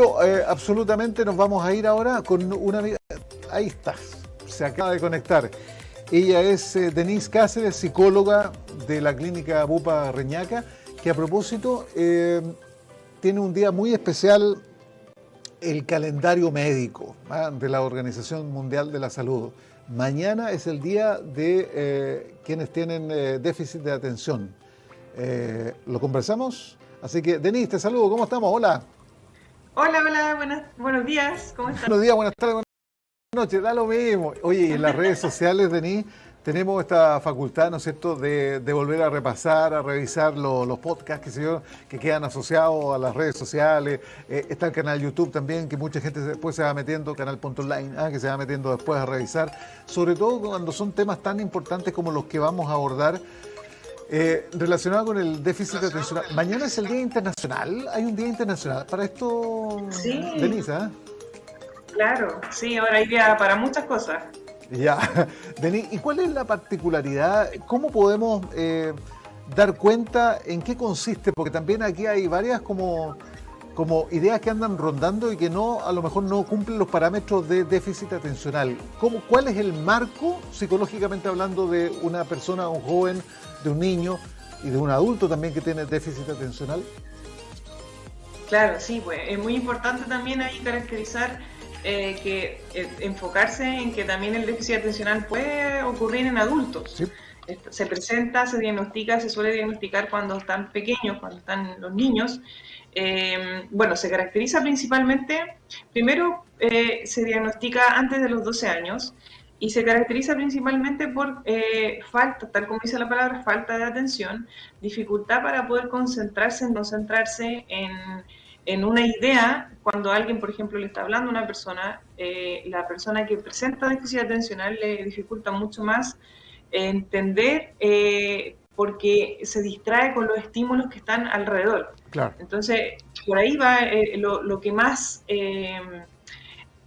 Pero absolutamente nos vamos a ir ahora con una amiga. Ahí está, se acaba de conectar. Ella es Denise Cáceres, psicóloga de la clínica Bupa Reñaca, que a propósito tiene un día muy especial, el calendario médico de la Organización Mundial de la Salud. Mañana es el día de quienes tienen déficit de atención. Lo conversamos, así que Denise, te saludo, ¿cómo estamos? Hola. Hola, hola, buenos días, ¿cómo estás? Buenos días, buenas tardes, buenas noches, da lo mismo. Oye, y en las redes sociales, Denise, tenemos esta facultad, ¿no es cierto?, de volver a repasar, a revisar los podcasts, qué sé yo, que quedan asociados a las redes sociales. Está el canal YouTube también, que mucha gente después se va metiendo, canal.online, que se va metiendo después a revisar, sobre todo cuando son temas tan importantes como los que vamos a abordar. Relacionado con el déficit atencional. Mañana es el Día Internacional. Hay un Día Internacional para esto, Sí, Denise, ¿eh? claro, sí, ahora hay día para muchas cosas. Ya, Denise, ¿y cuál es la particularidad? ¿Cómo podemos dar cuenta en qué consiste? Porque también aquí hay varias como ideas que andan rondando y que a lo mejor no cumplen los parámetros de déficit atencional. ¿Cuál es el marco, psicológicamente hablando, de una persona, un joven, de un niño y de un adulto también que tiene déficit atencional? Claro, sí, pues es muy importante también ahí caracterizar enfocarse en que también el déficit atencional puede ocurrir en adultos. Sí. Se presenta, se diagnostica, se suele diagnosticar cuando están pequeños, cuando están los niños. Bueno, se caracteriza principalmente, primero se diagnostica antes de los 12 años y se caracteriza principalmente por falta, tal como dice la palabra, falta de atención, dificultad para poder concentrarse, en una idea. Cuando alguien, por ejemplo, le está hablando a una persona, la persona que presenta déficit atencional le dificulta mucho más entender porque se distrae con los estímulos que están alrededor. Claro. Entonces, por ahí va lo que más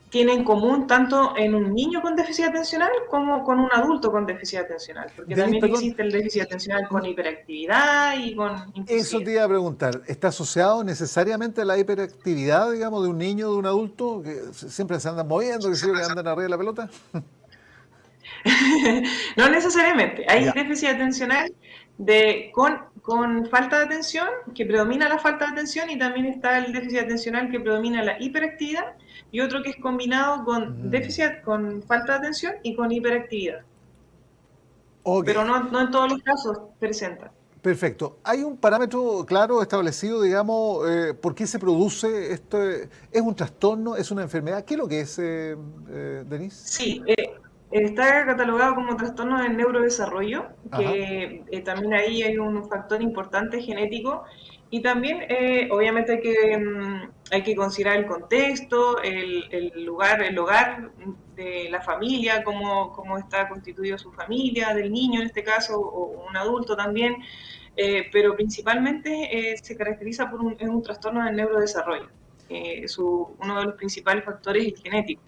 tiene en común tanto en un niño con déficit atencional como con un adulto con déficit atencional, porque Denise, también perdón, existe el déficit atencional con hiperactividad y con eso impulsividad. te iba a preguntar. ¿Está asociado necesariamente a la hiperactividad, digamos, de un niño o de un adulto que siempre se andan moviendo, que andan arriba de la pelota? No necesariamente. Hay Ya. déficit atencional con falta de atención, que predomina la falta de atención, y también está el déficit atencional que predomina la hiperactividad, y otro que es combinado con Mm. déficit, con falta de atención y con hiperactividad. Ok, Pero no en todos los casos presenta. perfecto. ¿Hay un parámetro claro establecido, digamos, por qué se produce esto? ¿Es un trastorno? ¿Es una enfermedad? ¿Qué es lo que es, Denise? Sí, está catalogado como trastorno del neurodesarrollo, Ajá. que también ahí hay un factor importante genético, y también obviamente hay que considerar el contexto, el hogar de la familia, cómo está constituido su familia, del niño en este caso, o un adulto también, pero principalmente se caracteriza por es un trastorno del neurodesarrollo. Uno de los principales factores es el genético.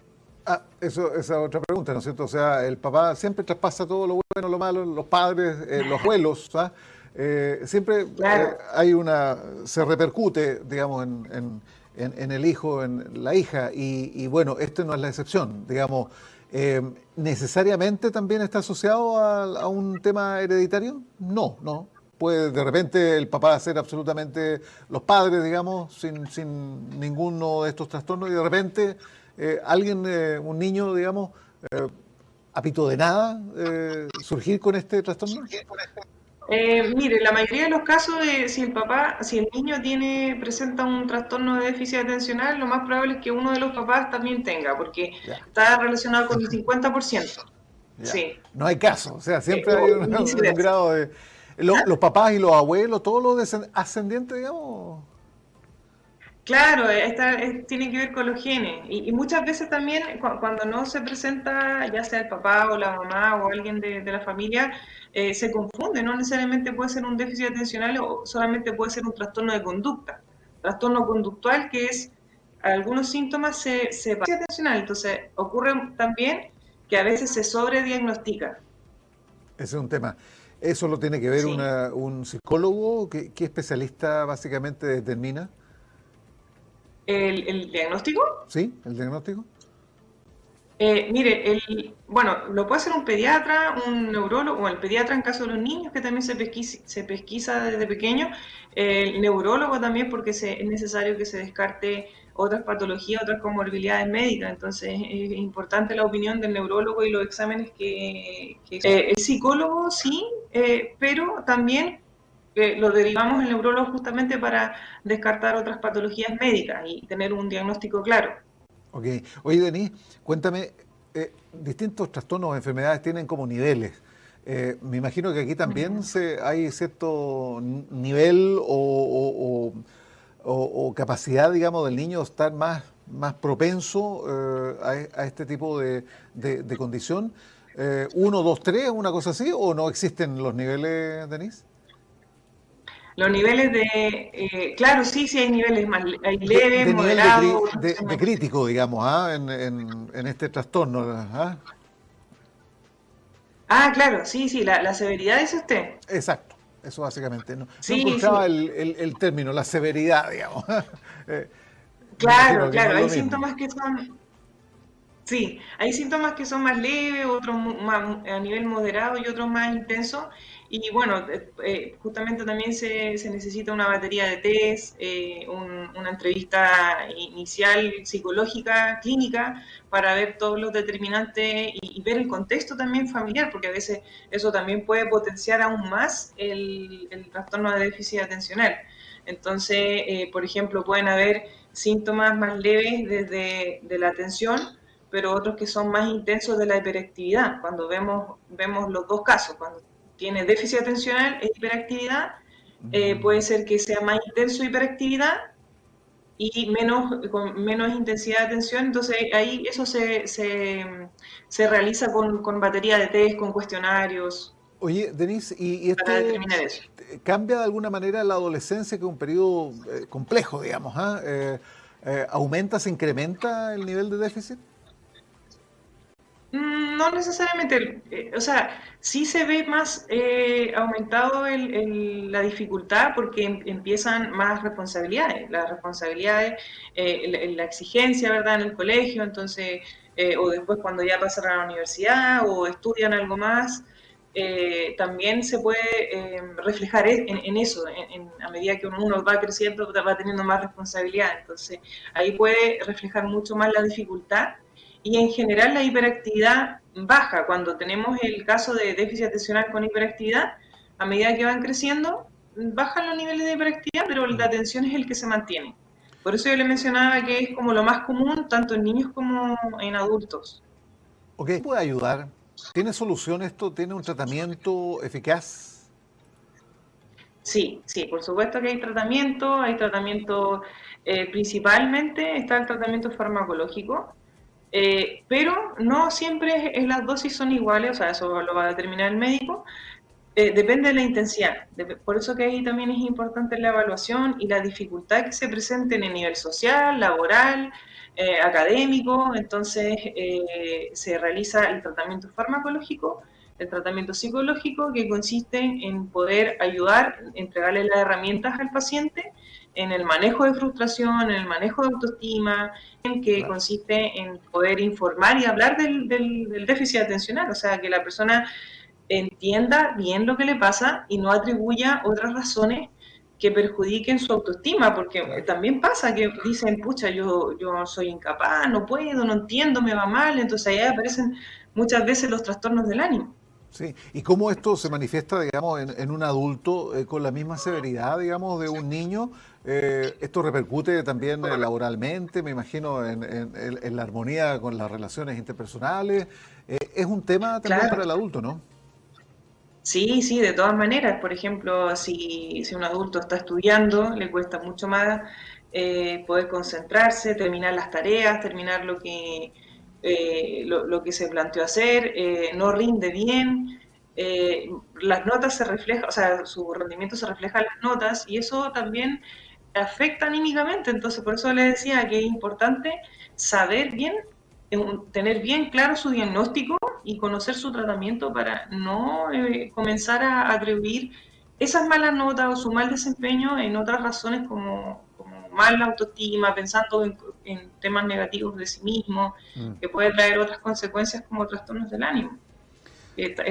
Esa es otra pregunta, ¿no es cierto? O sea, el papá siempre traspasa todo lo bueno, lo malo, los padres, los abuelos, ¿ah? Siempre Claro. se repercute, digamos, en el hijo, en la hija, y bueno, este no es la excepción, digamos. ¿Necesariamente también está asociado a un tema hereditario? No, no. Puede de repente el papá ser absolutamente los padres, digamos, sin ninguno de estos trastornos, y de repente alguien, un niño, digamos, apito de nada, surgir con este trastorno. Mire, la mayoría de los casos de si el niño presenta un trastorno de déficit atencional, lo más probable es que uno de los papás también tenga, porque Ya, está relacionado con el 50%. ya. Sí, No hay caso, o sea, siempre hay y un viceversa. grado de... Los papás y los abuelos, todos los ascendientes, digamos. Claro, tiene que ver con los genes. Y muchas veces también cuando no se presenta, ya sea el papá o la mamá o alguien de la familia, se confunde. No necesariamente puede ser un déficit atencional o solamente puede ser un trastorno de conducta. Trastorno conductual que es, algunos síntomas se parecen atencional. Entonces ocurre también que a veces se sobrediagnostica. Ese es un tema. Eso lo tiene que ver Sí. un psicólogo. ¿Qué especialista básicamente determina? ¿El diagnóstico? ¿Sí? ¿El diagnóstico? Mire, bueno, lo puede hacer un pediatra, un neurólogo, o el pediatra en caso de los niños, que también se pesquisa desde pequeño, el neurólogo también, porque es necesario que se descarte otras patologías, otras comorbilidades médicas, entonces es importante la opinión del neurólogo y los exámenes el psicólogo sí, pero también lo derivamos el neurólogo justamente para descartar otras patologías médicas y tener un diagnóstico claro. Ok. Oye, Denise, cuéntame, distintos trastornos o enfermedades tienen como niveles. Me imagino que aquí también hay cierto nivel o capacidad, digamos, del niño estar más propenso a este tipo de condición. 1, 2, 3, una cosa así, ¿o no existen los niveles, Denise? Los niveles claro, sí, sí hay niveles más, hay leves, De nivel moderados, otros que son de más crítico, digamos, ¿ah? En este trastorno. ¿Ah? claro, sí, sí, la severidad dice usted. Exacto, eso básicamente. No, no Sí, encontraba sí, el término, la severidad, digamos. Eh, Me claro, imagino que no claro, es lo hay mismo. síntomas que son, sí, hay síntomas que son más leves, otros más a nivel moderado y otros más intensos. Y bueno, justamente también se necesita una batería de test, una entrevista inicial psicológica, clínica, para ver todos los determinantes y ver el contexto también familiar, porque a veces eso también puede potenciar aún más el trastorno de déficit atencional. Entonces, por ejemplo, pueden haber síntomas más leves desde de la atención, pero otros que son más intensos de la hiperactividad. Cuando vemos los dos casos, cuando tiene déficit atencional e hiperactividad, puede ser que sea más intenso hiperactividad y con menos intensidad de atención, entonces ahí eso se realiza con batería de test, con cuestionarios, Oye, Denise, ¿y para esto determinar eso. cambia de alguna manera la adolescencia, que es un periodo complejo, digamos? ¿Ah? ¿Aumenta, se incrementa el nivel de déficit? No necesariamente, o sea, sí se ve más aumentado la dificultad porque empiezan más responsabilidades, las responsabilidades, la exigencia, ¿verdad?, en el colegio, entonces, o después cuando ya pasan a la universidad o estudian algo más, también se puede reflejar en eso, a medida que uno va creciendo, va teniendo más responsabilidad, entonces ahí puede reflejar mucho más la dificultad y en general la hiperactividad baja. Cuando tenemos el caso de déficit atencional con hiperactividad, a medida que van creciendo, bajan los niveles de hiperactividad, pero la Mm. atención es el que se mantiene. Por eso yo le mencionaba que es como lo más común, tanto en niños como en adultos. Ok, ¿puede ayudar? ¿Tiene solución esto? ¿Tiene un tratamiento eficaz? Sí, sí, por supuesto que hay tratamiento, principalmente está el tratamiento farmacológico, pero no siempre las dosis son iguales, o sea, eso lo va a determinar el médico. Depende de la intensidad. Por eso que ahí también es importante la evaluación y la dificultad que se presente en el nivel social, laboral, académico. Entonces se realiza el tratamiento farmacológico, el tratamiento psicológico, que consiste en poder ayudar, entregarle las herramientas al paciente en el manejo de frustración, en el manejo de autoestima, en que Claro. consiste en poder informar y hablar del déficit atencional, o sea, que la persona entienda bien lo que le pasa y no atribuya otras razones que perjudiquen su autoestima, porque Claro. también pasa que dicen, pucha, yo soy incapaz, no puedo, no entiendo, me va mal, entonces ahí aparecen muchas veces los trastornos del ánimo. Sí, ¿y cómo esto se manifiesta, digamos, en un adulto con la misma severidad, digamos, de un niño? Esto repercute también laboralmente, me imagino, en la armonía con las relaciones interpersonales. Es un tema también Claro, para el adulto, ¿no? sí, sí, de todas maneras, por ejemplo, si un adulto está estudiando, le cuesta mucho más poder concentrarse, terminar las tareas, terminar lo que se planteó hacer, no rinde bien, las notas se reflejan, o sea, su rendimiento se refleja en las notas y eso también afecta anímicamente, entonces por eso le decía que es importante saber bien, tener bien claro su diagnóstico y conocer su tratamiento para no comenzar a atribuir esas malas notas o su mal desempeño en otras razones como mal la autoestima, pensando en temas negativos de sí mismo, que puede traer otras consecuencias como trastornos del ánimo.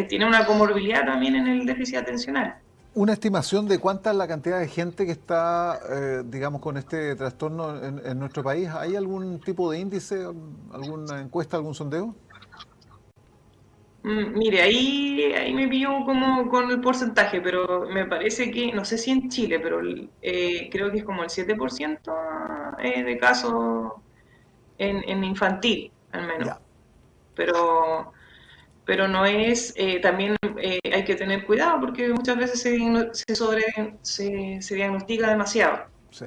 Tiene una comorbilidad también en el déficit atencional. ¿Una estimación de cuánta es la cantidad de gente que está, digamos, con este trastorno en nuestro país? ¿Hay algún tipo de índice, alguna encuesta, algún sondeo? Mire, ahí me pillo como con el porcentaje, pero me parece que, no sé si en Chile, pero creo que es como el 7% de casos en infantil, al menos. Ya, Pero, pero no es, también hay que tener cuidado porque muchas veces se diagnostica demasiado sí.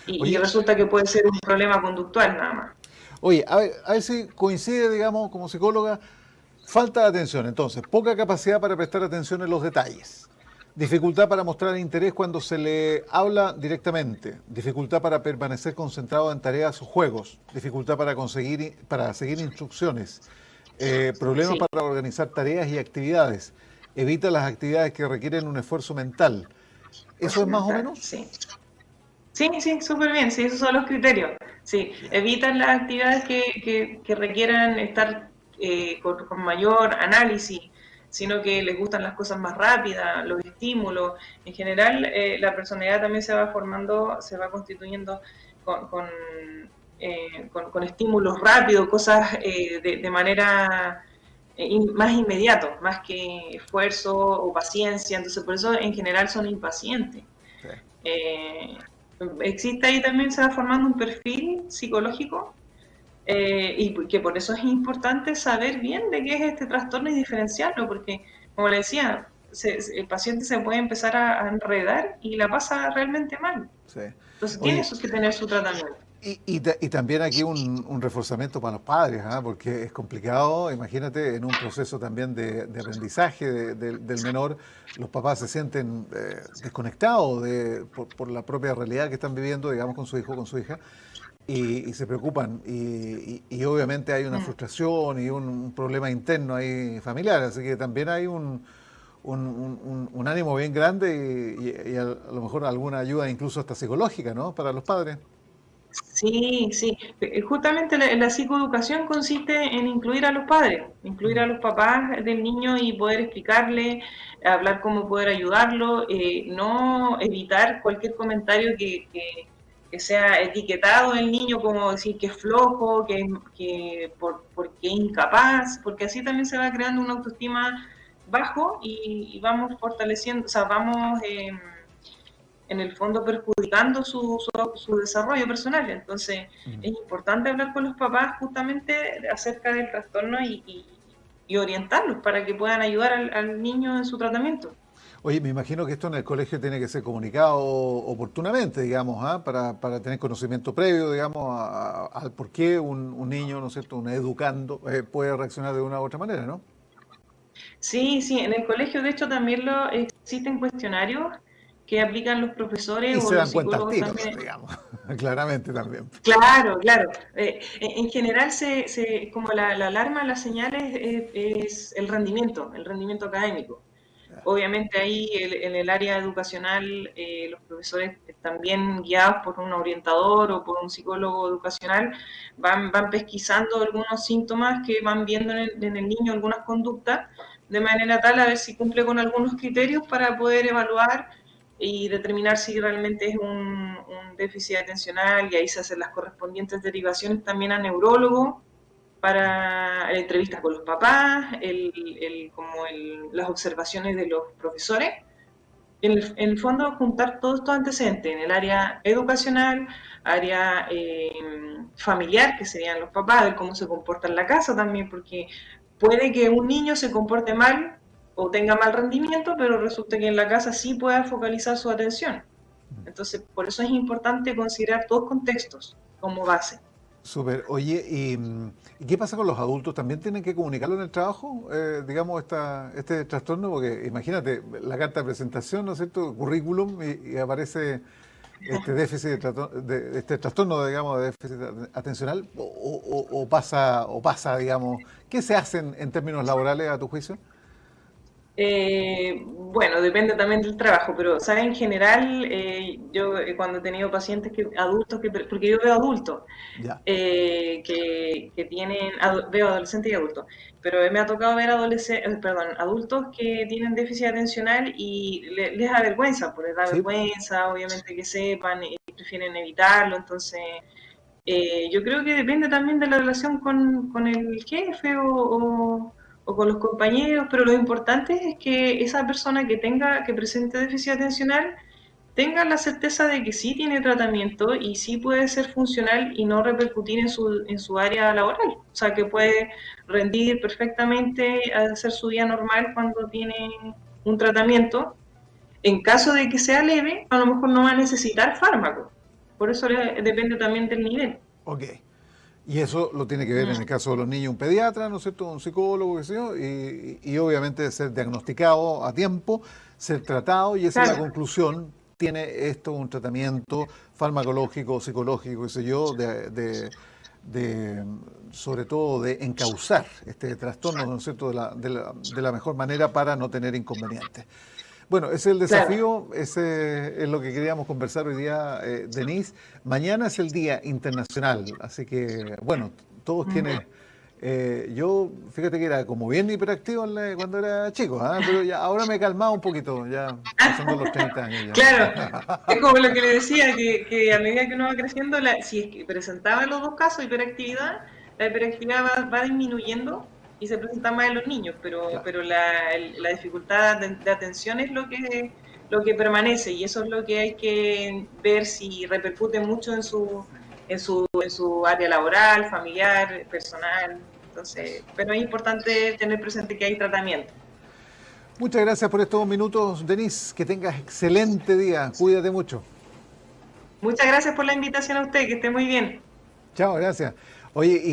y Oye, resulta que puede ser un problema conductual nada más. oye, a ver si coincide, digamos, como psicóloga, falta de atención, entonces, poca capacidad para prestar atención en los detalles, dificultad para mostrar interés cuando se le habla directamente, dificultad para permanecer concentrado en tareas o juegos, dificultad para seguir instrucciones, problemas Sí, para organizar tareas y actividades, evita las actividades que requieren un esfuerzo mental. ¿Eso es fuerza más o mental, menos? sí. Sí, sí, súper bien, sí, esos son los criterios. Sí, Ya. evitan las actividades que requieran estar con mayor análisis, sino que les gustan las cosas más rápidas, los estímulos. En general, la personalidad también se va formando, se va constituyendo con, con, con estímulos rápidos, cosas de manera más inmediato, más que esfuerzo o paciencia. Entonces, por eso en general son impacientes. Sí. Eh, Existe ahí también, se va formando un perfil psicológico y que por eso es importante saber bien de qué es este trastorno y diferenciarlo, porque, como le decía, el paciente se puede empezar a enredar y la pasa realmente mal. Sí. Entonces tiene Oye, que tener su tratamiento. y también aquí un reforzamiento para los padres, ¿ah? Porque es complicado, imagínate, en un proceso también de aprendizaje del menor, los papás se sienten desconectados por la propia realidad que están viviendo, digamos, con su hijo, con su hija, y se preocupan. Y obviamente hay una Mm. frustración y un problema interno ahí familiar, así que también hay un ánimo bien grande y a lo mejor alguna ayuda incluso hasta psicológica, ¿no? Para los padres. Sí, sí. Justamente la psicoeducación consiste en incluir a los padres, incluir a Mm. los papás del niño y poder explicarle, hablar cómo poder ayudarlo, no evitar cualquier comentario que sea etiquetado el niño como decir que es flojo, porque es incapaz, porque así también se va creando una autoestima bajo y vamos fortaleciendo, o sea, vamos en el fondo perjudicando su desarrollo personal. Entonces, Mm. es importante hablar con los papás justamente acerca del trastorno y orientarlos para que puedan ayudar al niño en su tratamiento. Oye, me imagino que esto en el colegio tiene que ser comunicado oportunamente, digamos, ¿ah? Para tener conocimiento previo, digamos, al por qué un niño, ¿no es cierto?, un educando, puede reaccionar de una u otra manera, ¿no? Sí, sí, en el colegio de hecho también existen cuestionarios que aplican los profesores Y o se los dan cuenta al psicólogos tiro, también. digamos, claramente también. Claro, claro. En general, como la alarma, las señales es el rendimiento académico. Obviamente ahí en el área educacional los profesores también guiados por un orientador o por un psicólogo educacional van pesquisando algunos síntomas que van viendo en el niño, algunas conductas, de manera tal a ver si cumple con algunos criterios para poder evaluar y determinar si realmente es un déficit atencional y ahí se hacen las correspondientes derivaciones también a neurólogo para entrevistas con los papás, las observaciones de los profesores. En el fondo, juntar todos estos antecedentes en el área educacional, área familiar, que serían los papás, ver cómo se comporta en la casa también, porque puede que un niño se comporte mal o tenga mal rendimiento, pero resulta que en la casa sí pueda focalizar su atención. Entonces, por eso es importante considerar todos contextos como base. Súper. Oye, ¿y qué pasa con los adultos? ¿También tienen que comunicarlo en el trabajo, digamos, este trastorno? Porque imagínate, la carta de presentación, ¿no es cierto? Currículum y aparece este déficit este trastorno, digamos, de déficit atencional o pasa, digamos, ¿qué se hace en términos laborales a tu juicio? Bueno, depende también del trabajo, pero ¿sabes? En general, yo cuando he tenido pacientes adultos, porque yo veo adultos, Ya. que tienen, veo adolescentes y adultos, pero me ha tocado ver perdón, adultos que tienen déficit atencional y les da vergüenza, pues les da Sí. vergüenza, obviamente que sepan y prefieren evitarlo, entonces yo creo que depende también de la relación con el jefe o con los compañeros, pero lo importante es que esa persona que presente déficit atencional tenga la certeza de que sí tiene tratamiento y sí puede ser funcional y no repercutir en su área laboral. O sea, que puede rendir perfectamente, hacer su día normal cuando tiene un tratamiento. En caso de que sea leve, a lo mejor no va a necesitar fármaco. Por eso depende también del nivel. Ok. Y eso lo tiene que ver en el caso de los niños un pediatra, ¿no es cierto? Un psicólogo, qué sé yo, y obviamente ser diagnosticado a tiempo, ser tratado, y esa es la Claro, conclusión. Tiene esto un tratamiento farmacológico, psicológico, qué sé yo, sobre todo de encauzar este trastorno, ¿no es cierto?, de la mejor manera para no tener inconvenientes. Bueno, ese es el claro. desafío, ese es lo que queríamos conversar hoy día, Denise. Mañana es el Día Internacional, así que, bueno, todos Mm. quienes... yo, fíjate que era como bien hiperactivo cuando era chico, ¿ah? Pero ya, ahora me he calmado un poquito, ya pasando los 30 años Claro, es ya. como lo que le decía, que a medida que uno va creciendo, si es que presentaba los dos casos, hiperactividad, la hiperactividad va disminuyendo y se presenta más en los niños, Claro. pero la dificultad de atención es lo que permanece y eso es lo que hay que ver si repercute mucho en su área laboral, familiar, personal. Entonces, Eso. pero es importante tener presente que hay tratamiento. Muchas gracias por estos minutos, Denise. Que tengas excelente día. Cuídate mucho. Muchas gracias por la invitación a usted, que esté muy bien. Chao, gracias. Oye, y